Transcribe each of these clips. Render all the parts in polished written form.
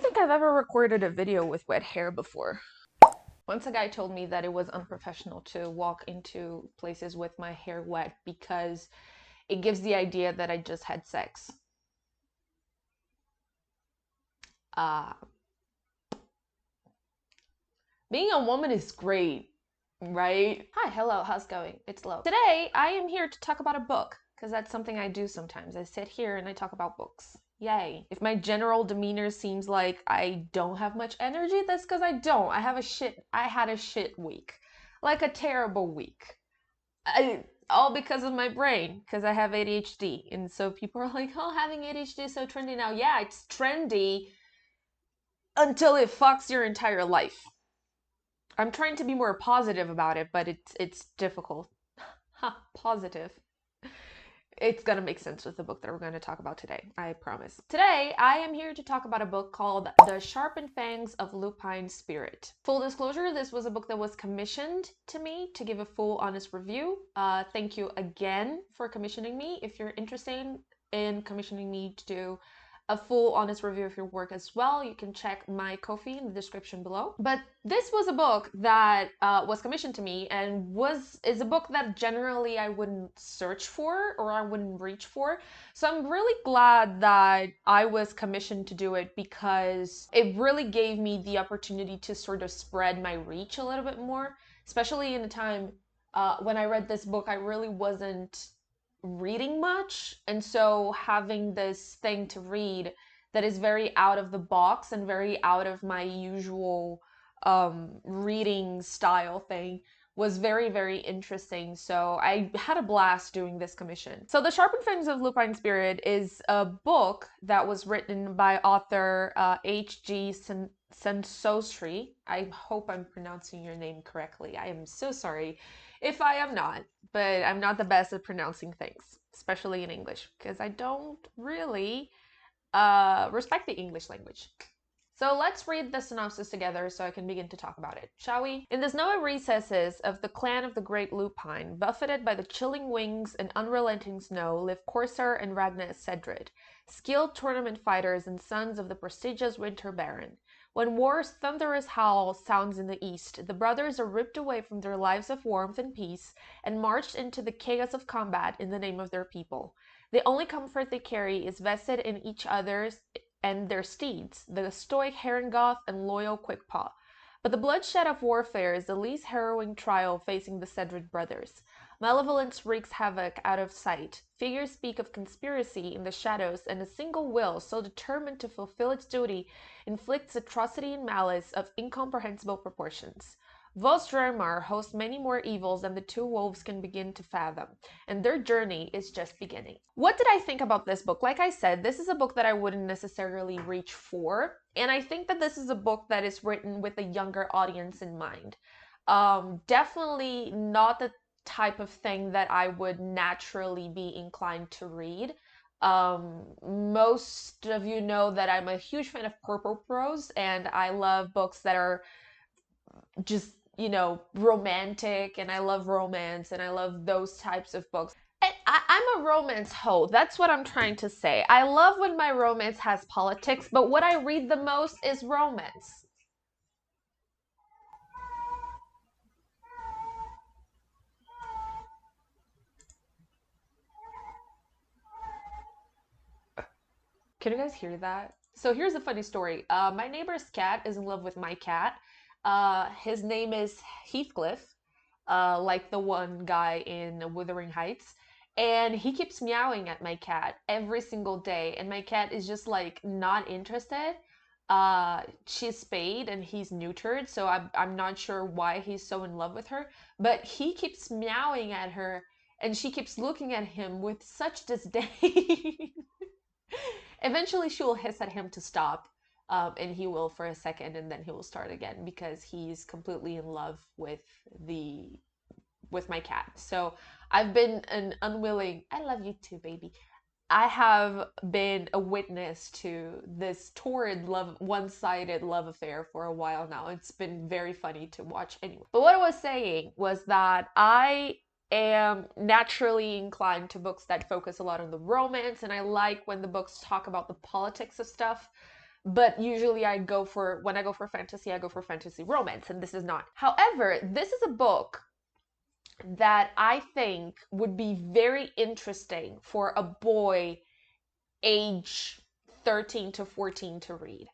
think I've ever recorded a video with wet hair before. Once a guy told me that it was unprofessional to walk into places with my hair wet because it gives the idea that I just had sex. Being a woman is great, right? Hi, hello, how's it going? It's Lo. Today, I am here to talk about a book, because that's something I do sometimes. I sit here and I talk about books. Yay. If my general demeanor seems like I don't have much energy, that's because I don't. I had a shit week. Like a terrible week. All because of my brain, because I have ADHD. And so people are like, oh, having ADHD is so trendy now. Yeah, it's trendy until it fucks your entire life. I'm trying to be more positive about it, but it's difficult. Ha, positive. It's gonna make sense with the book that we're going to talk about today, I promise. Today, I am here to talk about a book called The Sharpened Fangs of Lupine Spirit. Full disclosure, this was a book that was commissioned to me to give a full, honest review. Thank you again for commissioning me. If you're interested in commissioning me to do a full honest review of your work as well, you can check my Ko-fi in the description below. But this was a book that was commissioned to me and is a book that generally I wouldn't search for or I wouldn't reach for. So I'm really glad that I was commissioned to do it, because it really gave me the opportunity to sort of spread my reach a little bit more, especially in a time when I read this book, I really wasn't reading much, and so having this thing to read that is very out of the box and very out of my usual reading style thing was very, very interesting. So I had a blast doing this commission. So The Sharpened Fangs of Lupine Spirit is a book that was written by author H.G. Sensosri. I hope I'm pronouncing your name correctly. I am so sorry if I am not, but I'm not the best at pronouncing things, especially in English, because I don't really respect the English language. So let's read the synopsis together so I can begin to talk about it, shall we? In the snowy recesses of the clan of the Great Lupine, buffeted by the chilling wings and unrelenting snow, live Corsair and Ragna Cedrid, skilled tournament fighters and sons of the prestigious Winter Baron. When war's thunderous howl sounds in the east, the brothers are ripped away from their lives of warmth and peace and marched into the chaos of combat in the name of their people. The only comfort they carry is vested in each other's and their steeds, the stoic Harengoth and loyal Quickpaw. But the bloodshed of warfare is the least harrowing trial facing the Cedric brothers. Malevolence wreaks havoc out of sight. Figures speak of conspiracy in the shadows, and a single will, so determined to fulfill its duty, inflicts atrocity and malice of incomprehensible proportions. Vos Dramar hosts many more evils than the two wolves can begin to fathom, and their journey is just beginning. What did I think about this book? Like I said, this is a book that I wouldn't necessarily reach for, and I think that this is a book that is written with a younger audience in mind. Definitely not the type of thing that I would naturally be inclined to read. Most of you know that I'm a huge fan of purple prose, and I love books that are just, romantic, and I love romance, and I love those types of books. And I'm a romance hoe. That's what I'm trying to say. I love when my romance has politics, but what I read the most is romance. Can you guys hear that? So here's a funny story. My neighbor's cat is in love with my cat. His name is Heathcliff, like the one guy in Wuthering Heights. And he keeps meowing at my cat every single day. And my cat is just like not interested. She's spayed and he's neutered. So I'm not sure why he's so in love with her. But he keeps meowing at her and she keeps looking at him with such disdain. Eventually, she will hiss at him to stop, and he will for a second, and then he will start again because he's completely in love with my cat. So I've been an unwilling. I love you too, baby. I have been a witness to this torrid love, one-sided love affair for a while now. It's been very funny to watch anyway. But what I was saying was that I am naturally inclined to books that focus a lot on the romance, and I like when the books talk about the politics of stuff. But usually when I go for fantasy, I go for fantasy romance, and this is not. However, this is a book that I think would be very interesting for a boy age 13 to 14 to read.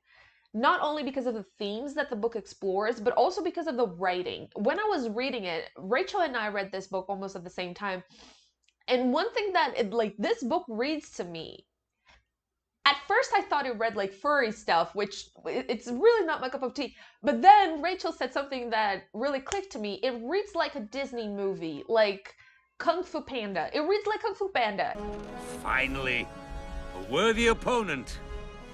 Not only because of the themes that the book explores, but also because of the writing. When I was reading it, Rachel and I read this book almost at the same time. And one thing that this book reads to me, at first I thought it read like furry stuff, which it's really not my cup of tea. But then Rachel said something that really clicked to me. It reads like a Disney movie, like Kung Fu Panda. It reads like Kung Fu Panda. Finally, a worthy opponent.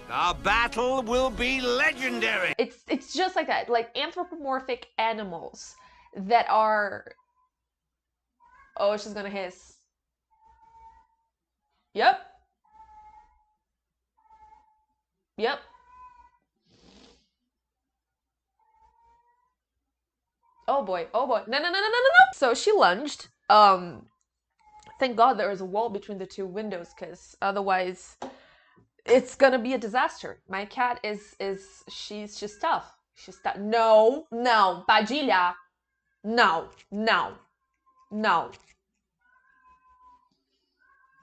Our battle will be legendary. It's just like that, like anthropomorphic animals that are... Oh, she's gonna hiss. Yep. Yep. Oh boy. Oh boy. No, no, no, no, no, no, no. So she lunged. Thank God there was a wall between the two windows, because otherwise it's gonna be a disaster. My cat she's just tough. She's tough. No, no, Padilha. No, no, no.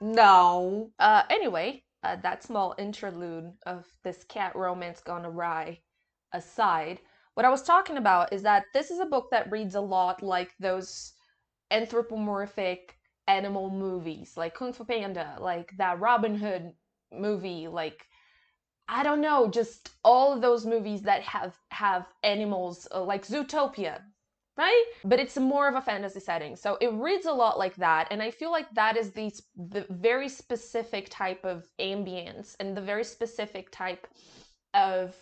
No. Anyway, that small interlude of this cat romance gone awry aside, what I was talking about is that this is a book that reads a lot like those anthropomorphic animal movies, like Kung Fu Panda, like that Robin Hood movie, like I don't know, just all of those movies that have animals, like Zootopia, right? But it's more of a fantasy setting. So it reads a lot like that. And I feel like that is the very specific type of ambience and the very specific type of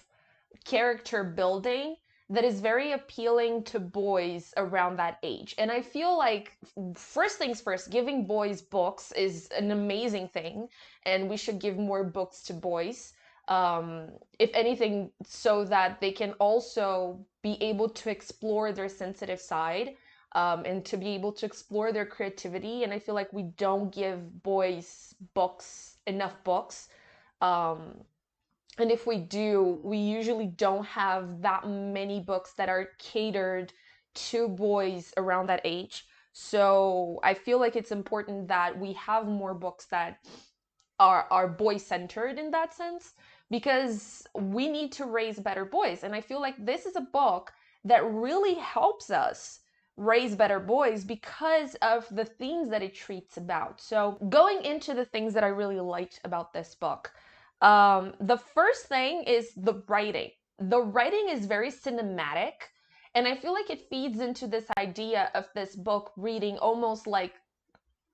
character building that is very appealing to boys around that age. And I feel like, first things first, giving boys books is an amazing thing. And we should give more books to boys. If anything, so that they can also be able to explore their sensitive side, and to be able to explore their creativity. And I feel like we don't give boys enough books. And if we do, we usually don't have that many books that are catered to boys around that age. So I feel like it's important that we have more books that are boy-centered in that sense, because we need to raise better boys. And I feel like this is a book that really helps us raise better boys because of the themes that it treats about. So going into the things that I really liked about this book, the first thing is the writing. The writing is very cinematic, and I feel like it feeds into this idea of this book reading almost like,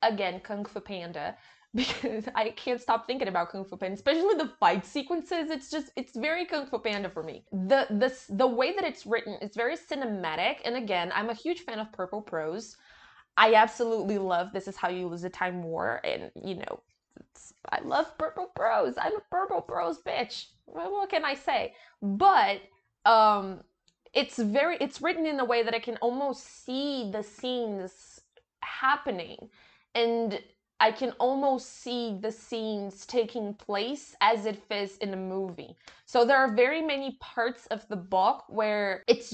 again, Kung Fu Panda, because I can't stop thinking about Kung Fu Panda, especially the fight sequences. It's very Kung Fu Panda for me. The way that it's written is very cinematic, and again, I'm a huge fan of purple prose. I absolutely love This Is How You Lose the Time War, and you know, I love purple prose. I'm a purple prose bitch. What can I say? But it's written in a way that I can almost see the scenes happening, and I can almost see the scenes taking place as if it's in a movie. So there are very many parts of the book where it's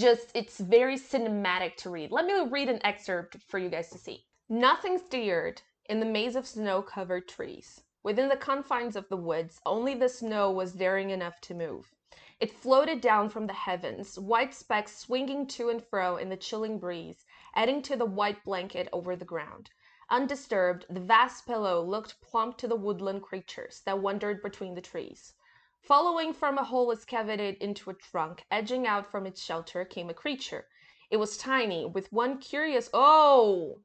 very cinematic to read. Let me read an excerpt for you guys to see. Nothing stirred in the maze of snow-covered trees. Within the confines of the woods, only the snow was daring enough to move. It floated down from the heavens, white specks swinging to and fro in the chilling breeze, adding to the white blanket over the ground. Undisturbed, the vast pillow looked plump to the woodland creatures that wandered between the trees. Following from a hole excavated into a trunk, edging out from its shelter, came a creature. It was tiny, with one curious... Oh!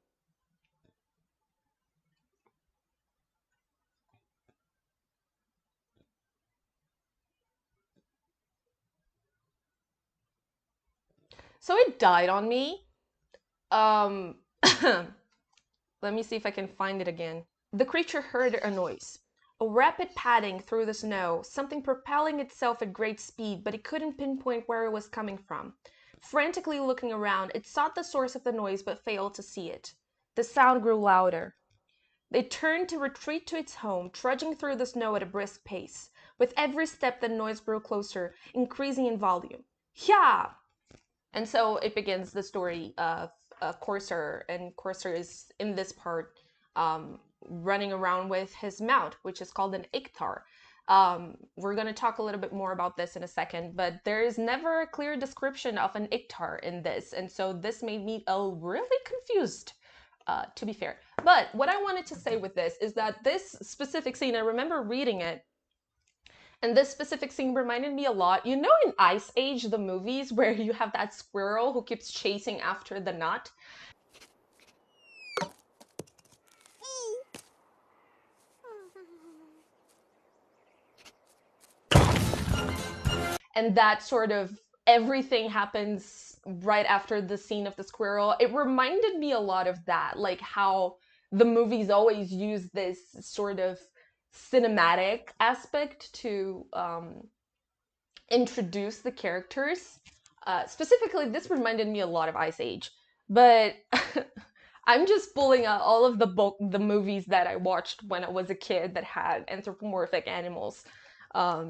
So it died on me. Let me see if I can find it again. The creature heard a noise. A rapid padding through the snow, something propelling itself at great speed, but it couldn't pinpoint where it was coming from. Frantically looking around, it sought the source of the noise but failed to see it. The sound grew louder. It turned to retreat to its home, trudging through the snow at a brisk pace. With every step, the noise grew closer, increasing in volume. Yeah! And so it begins the story of Corsair, and Corsair is in this part running around with his mount, which is called an iktar. We're going to talk a little bit more about this in a second, but there is never a clear description of an iktar in this, and so this made me really confused, to be fair. But what I wanted to say with this is that this specific scene, I remember reading it, and this specific scene reminded me a lot, you know, in Ice Age, the movies, where you have that squirrel who keeps chasing after the nut? And that sort of everything happens right after the scene of the squirrel. It reminded me a lot of that, like how the movies always use this sort of cinematic aspect to introduce the characters. Specifically, this reminded me a lot of Ice Age, but I'm just pulling out all of the movies that I watched when I was a kid that had anthropomorphic animals.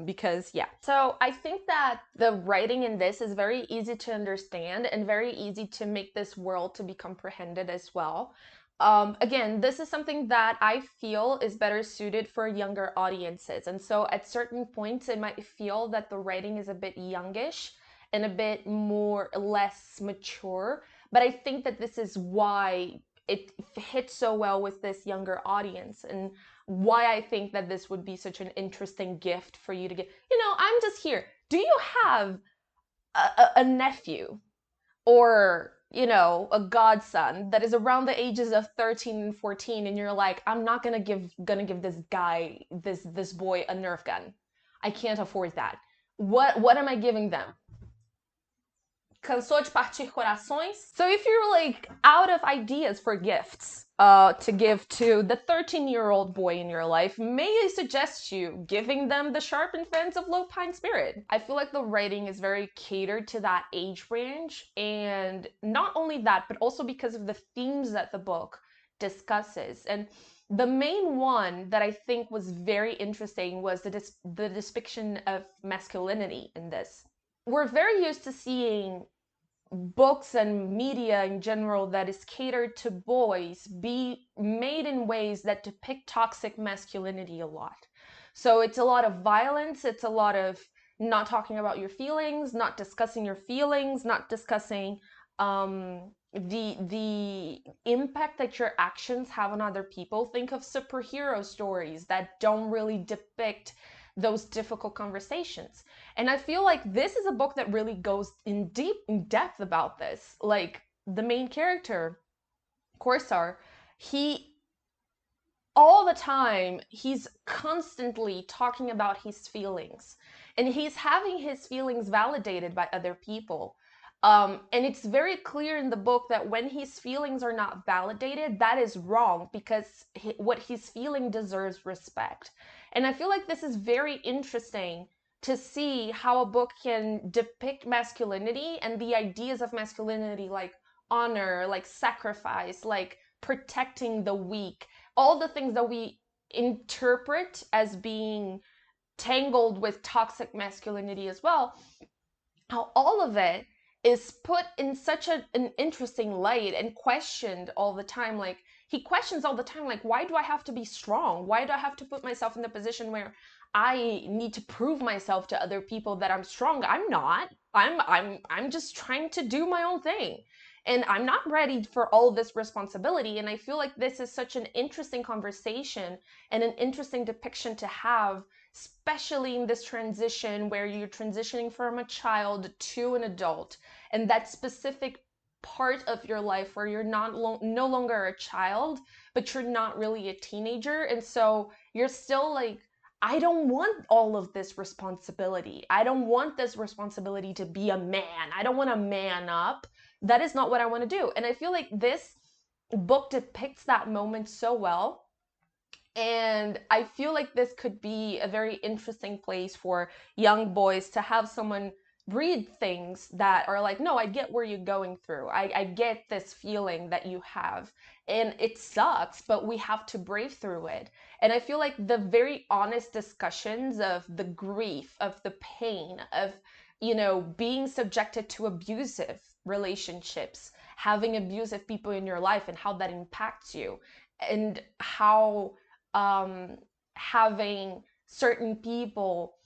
Because yeah. So I think that the writing in this is very easy to understand and very easy to make this world to be comprehended as well. Again, this is something that I feel is better suited for younger audiences. And so at certain points, it might feel that the writing is a bit youngish and a bit less mature. But I think that this is why it hits so well with this younger audience, and why I think that this would be such an interesting gift for you to get. You know, I'm just here. Do you have a nephew or, you know, a godson that is around the ages of 13 and 14, and you're like, I'm not gonna give this guy, this boy, a Nerf gun. I can't afford that. What am I giving them? Cansou de partir corações? So if you're like out of ideas for gifts to give to the 13-year-old boy in your life, may I suggest you giving them the Sharpened Fans of Lupine Spirit. I feel like the writing is very catered to that age range, and not only that, but also because of the themes that the book discusses. And the main one that I think was very interesting was the depiction of masculinity in this. We're very used to seeing books and media in general that is catered to boys be made in ways that depict toxic masculinity a lot. So it's a lot of violence, it's a lot of not talking about your feelings, not discussing your feelings, not discussing the impact that your actions have on other people. Think of superhero stories that don't really depict those difficult conversations. And I feel like this is a book that really goes in depth about this. Like the main character, Corsair, he all the time, he's constantly talking about his feelings, and he's having his feelings validated by other people. And it's very clear in the book that when his feelings are not validated, that is wrong, because what he's feeling deserves respect. And I feel like this is very interesting to see how a book can depict masculinity and the ideas of masculinity, like honor, like sacrifice, like protecting the weak, all the things that we interpret as being tangled with toxic masculinity as well, how all of it is put in such an interesting light and questioned all the time. Like, he questions all the time, like, why do I have to be strong? Why do I have to put myself in the position where I need to prove myself to other people that I'm strong? I'm not. I'm just trying to do my own thing. And I'm not ready for all this responsibility. And I feel like this is such an interesting conversation and an interesting depiction to have, especially in this transition where you're transitioning from a child to an adult, and that specific part of your life where you're no longer a child, but you're not really a teenager. And so you're still like, I don't want all of this responsibility. I don't want this responsibility to be a man. I don't want to man up. That is not what I want to do. And I feel like this book depicts that moment so well. And I feel like this could be a very interesting place for young boys to have someone read things that are like, no, I get where you're going through. I get this feeling that you have. And it sucks, but we have to brave through it. And I feel like the very honest discussions of the grief, of the pain, of, you know, being subjected to abusive relationships, having abusive people in your life and how that impacts you, and how having certain people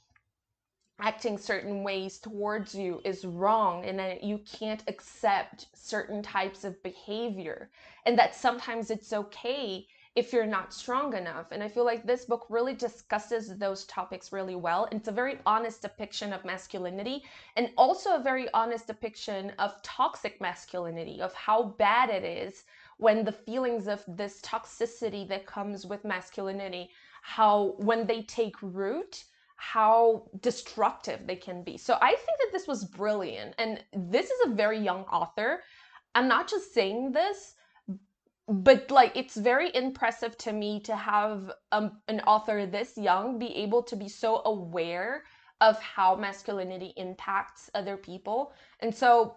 acting certain ways towards you is wrong, and that you can't accept certain types of behavior, and that sometimes it's okay if you're not strong enough. And I feel like this book really discusses those topics really well. And it's a very honest depiction of masculinity, and also a very honest depiction of toxic masculinity, of how bad it is when the feelings of this toxicity that comes with masculinity, how when they take root, how destructive they can be. So I think that this was brilliant. And this is a very young author. I'm not just saying this, but like, it's very impressive to me to have an author this young be able to be so aware of how masculinity impacts other people. And so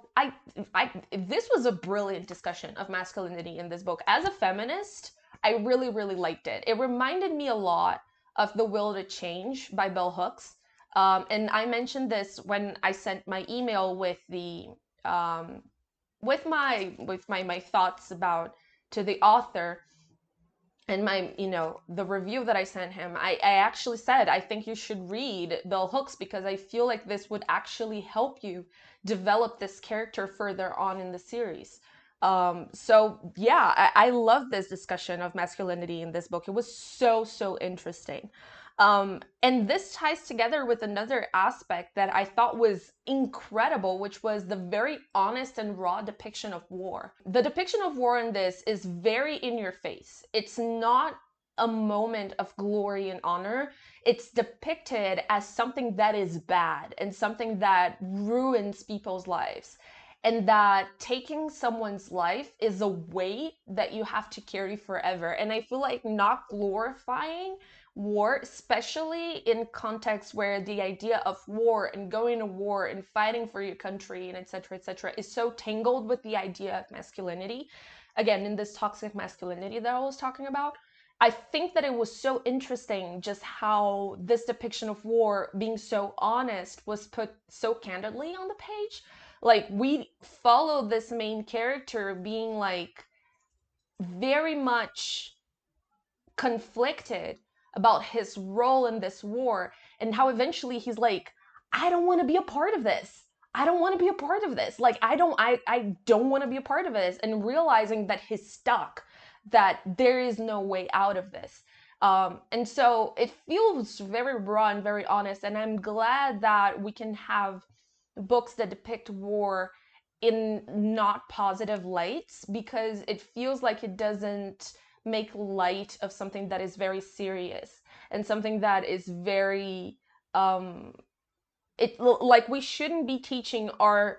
this was a brilliant discussion of masculinity in this book. As a feminist, I really, really liked it. It reminded me a lot of The Will to Change by Bell Hooks. And I mentioned this when I sent my email with the with my thoughts about to the author, and my, you know, the review that I sent him. I actually said, I think you should read Bell Hooks, because I feel like this would actually help you develop this character further on in the series. So yeah, I love this discussion of masculinity in this book. It was so interesting. And this ties together with another aspect that I thought was incredible, which was the very honest and raw depiction of war. The depiction of war in this is very in your face. It's not a moment of glory and honor. It's depicted as something that is bad and something that ruins people's lives. And that taking someone's life is a weight that you have to carry forever. And I feel like not glorifying war, especially in contexts where the idea of war and going to war and fighting for your country and etc., is so tangled with the idea of masculinity. Again, in this toxic masculinity that I was talking about, I think that it was so interesting just how this depiction of war, being so honest, was put so candidly on the page. Like, we follow this main character being like very much conflicted about his role in this war, and how eventually he's like, I don't want to be a part of this. I don't want to be a part of this. Like, I don't want to be a part of this. And realizing that he's stuck, that there is no way out of this. And so it feels very raw and very honest. And I'm glad that we can have books that depict war in not positive lights, because it feels like it doesn't make light of something that is very serious and something that is very like, we shouldn't be teaching our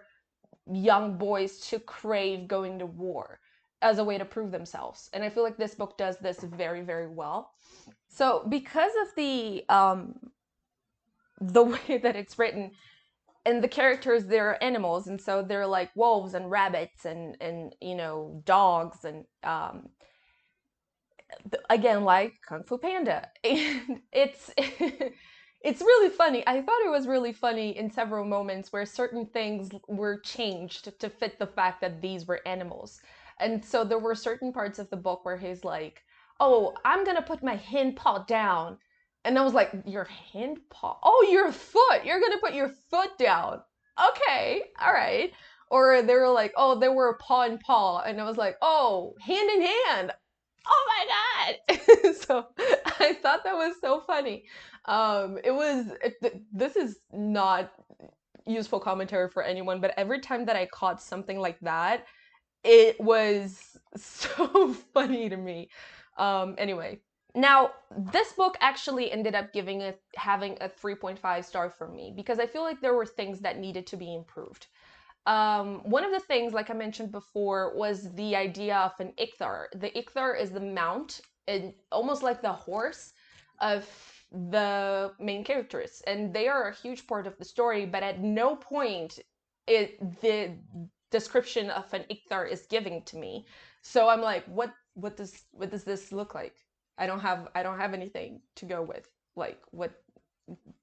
young boys to crave going to war as a way to prove themselves. And I feel like this book does this very, very well. So because of the way that it's written, and the characters, they're animals, and so they're like wolves and rabbits and you know, dogs, and again, like Kung Fu Panda. And it's it's really funny. I thought it was really funny in several moments where certain things were changed to fit the fact that these were animals. And so there were certain parts of the book where he's like, oh, I'm gonna put my hind paw down. And I was like, your hind paw? Oh, your foot. You're going to put your foot down. Okay. All right. Or they were like, oh, they were paw and paw. And I was like, oh, hand in hand. Oh my God. So I thought that was so funny. This is not useful commentary for anyone, but every time that I caught something like that, it was so funny to me. Anyway. Now, this book actually ended up having a 3.5 star from me, because I feel like there were things that needed to be improved. One of the things, like I mentioned before, was the idea of an ichthar. The ichthar is the mount, and almost like the horse of the main characters, and they are a huge part of the story, but at no point the description of an Ikhtar is giving to me. So I'm like, what does this look like? I don't have anything to go with. Like, what,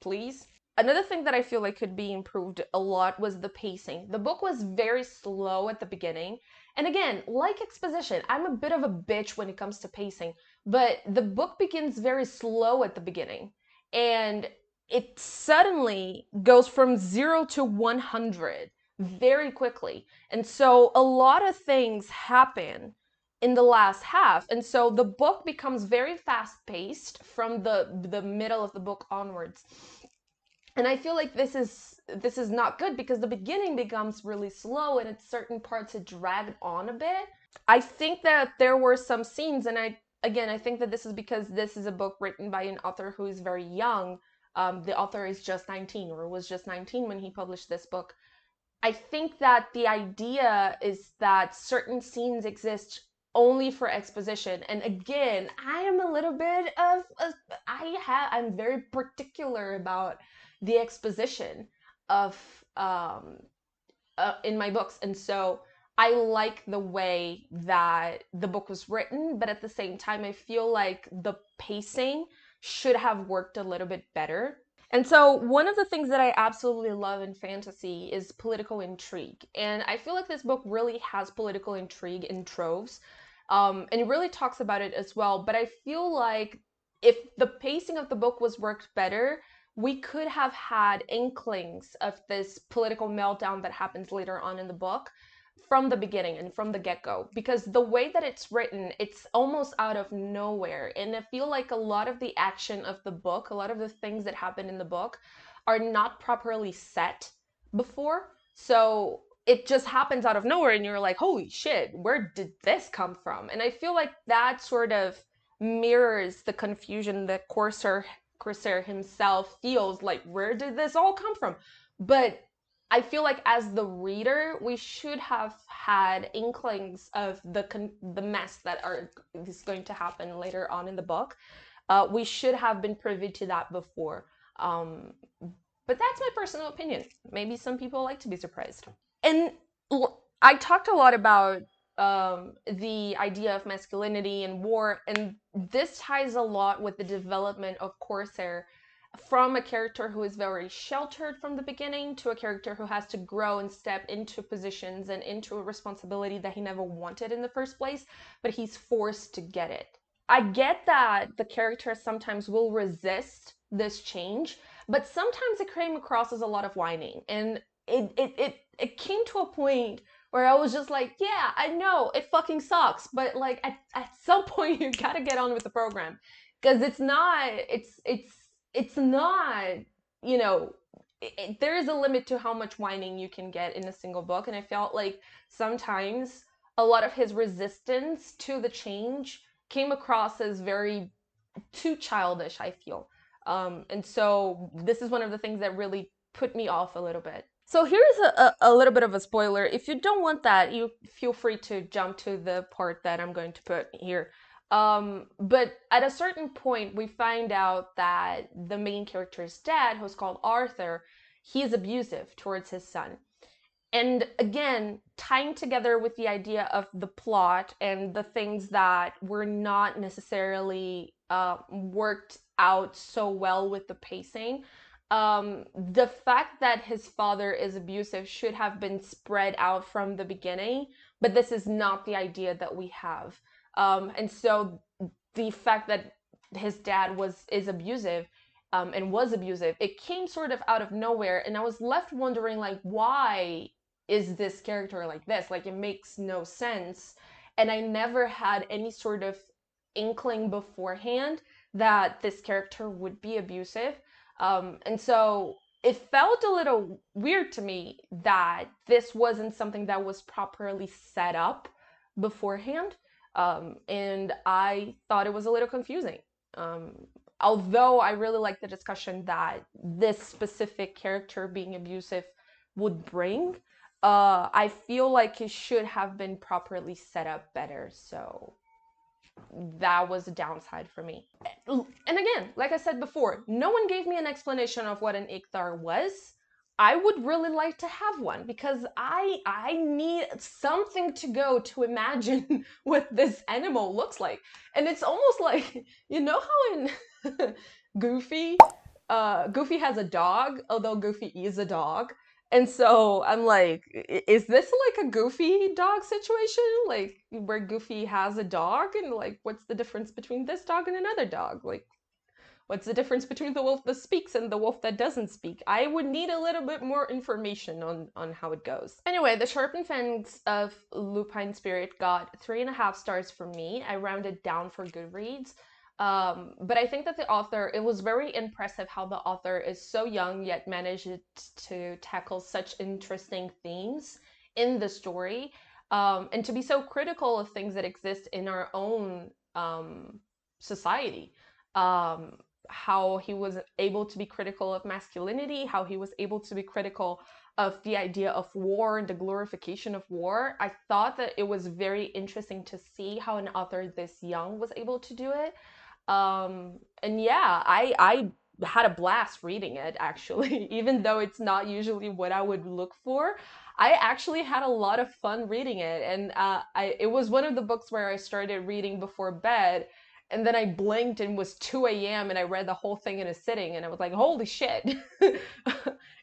please? Another thing that I feel like could be improved a lot was the pacing. The book was very slow at the beginning. And again, like exposition, I'm a bit of a bitch when it comes to pacing, but the book begins very slow at the beginning. And it suddenly goes from 0 to 100 very quickly. And so a lot of things happen in the last half. And so the book becomes very fast paced from the middle of the book onwards. And I feel like this is not good because the beginning becomes really slow and at certain parts it dragged on a bit. I think that there were some scenes, and I think that this is because this is a book written by an author who is very young. The author is just 19 or was just 19 when he published this book. I think that the idea is that certain scenes exist only for exposition. And again, I am a little bit of I'm very particular about the exposition of in my books, and so I like the way that the book was written, but at the same time, I feel like the pacing should have worked a little bit better. And so, one of the things that I absolutely love in fantasy is political intrigue. And I feel like this book really has political intrigue in troves. And it really talks about it as well. But I feel like if the pacing of the book was worked better, we could have had inklings of this political meltdown that happens later on in the book from the beginning and from the get-go, because the way that it's written, it's almost out of nowhere. And I feel like a lot of the action of the book, a lot of the things that happen in the book are not properly set before. So it just happens out of nowhere and you're like, holy shit, where did this come from? And I feel like that sort of mirrors the confusion that Corsair himself feels like, where did this all come from? But I feel like as the reader, we should have had inklings of the mess that is going to happen later on in the book. We should have been privy to that before. But that's my personal opinion. Maybe some people like to be surprised. And I talked a lot about the idea of masculinity and war, and this ties a lot with the development of Corsair from a character who is very sheltered from the beginning to a character who has to grow and step into positions and into a responsibility that he never wanted in the first place, but he's forced to get it. I get that the character sometimes will resist this change, but sometimes it came across as a lot of whining, and it came to a point where I was just like, yeah, I know it fucking sucks, but like at some point you gotta get on with the program, because it's not, you know, there is a limit to how much whining you can get in a single book, and I felt like sometimes a lot of his resistance to the change came across as very too childish, I feel. And so this is one of the things that really put me off a little bit. So here's a little bit of a spoiler. If you don't want that, you feel free to jump to the part that I'm going to put here. But at a certain point, we find out that the main character's dad, who's called Arthur, he's abusive towards his son. And again, tying together with the idea of the plot and the things that were not necessarily worked out so well with the pacing, the fact that his father is abusive should have been spread out from the beginning, but this is not the idea that we have. And so the fact that his dad is abusive, and was abusive, it came sort of out of nowhere, and I was left wondering, like, why is this character like this? Like, it makes no sense. And I never had any sort of inkling beforehand that this character would be abusive. And so it felt a little weird to me that this wasn't something that was properly set up beforehand. And I thought it was a little confusing. Although I really like the discussion that this specific character being abusive would bring, I feel like it should have been properly set up better. So that was a downside for me. And again, like I said before, no one gave me an explanation of what an ichthar was. I would really like to have one because I need something to go to imagine what this animal looks like. And it's almost like, you know how in Goofy, Goofy has a dog, although Goofy is a dog. And so I'm like, is this like a Goofy dog situation? Like where Goofy has a dog and like what's the difference between this dog and another dog? Like what's the difference between the wolf that speaks and the wolf that doesn't speak? I would need a little bit more information on how it goes. Anyway, the Sharpened Fangs of Lupine Spirit got 3.5 stars from me. I rounded down for Goodreads. But I think that the author, it was very impressive how the author is so young yet managed to tackle such interesting themes in the story, and to be so critical of things that exist in our own society. How he was able to be critical of masculinity, how he was able to be critical of the idea of war and the glorification of war. I thought that it was very interesting to see how an author this young was able to do it. And yeah, I had a blast reading it, actually. Even though it's not usually what I would look for, I actually had a lot of fun reading it. And it was one of the books where I started reading before bed, and then I blinked and it was 2 a.m. and I read the whole thing in a sitting, and I was like, holy shit.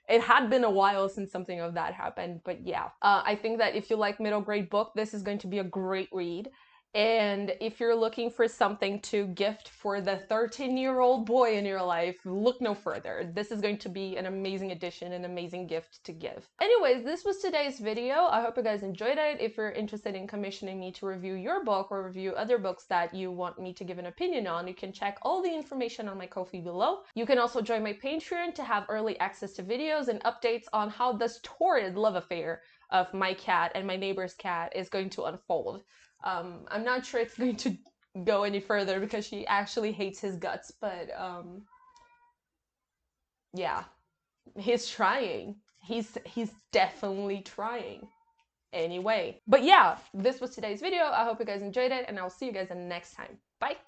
It had been a while since something of that happened, but yeah. I think that if you like middle grade book, this is going to be a great read. And if you're looking for something to gift for the 13-year-old boy in your life, look no further. This is going to be an amazing addition, an amazing gift to give. Anyways, this was today's video. I hope you guys enjoyed it. If you're interested in commissioning me to review your book or review other books that you want me to give an opinion on, you can check all the information on my Ko-fi below. You can also join my Patreon to have early access to videos and updates on how this torrid love affair of my cat and my neighbor's cat is going to unfold. I'm not sure it's going to go any further because she actually hates his guts, but yeah, he's trying. He's definitely trying. Anyway, but yeah, this was today's video. I hope you guys enjoyed it, and I'll see you guys in the next time. Bye!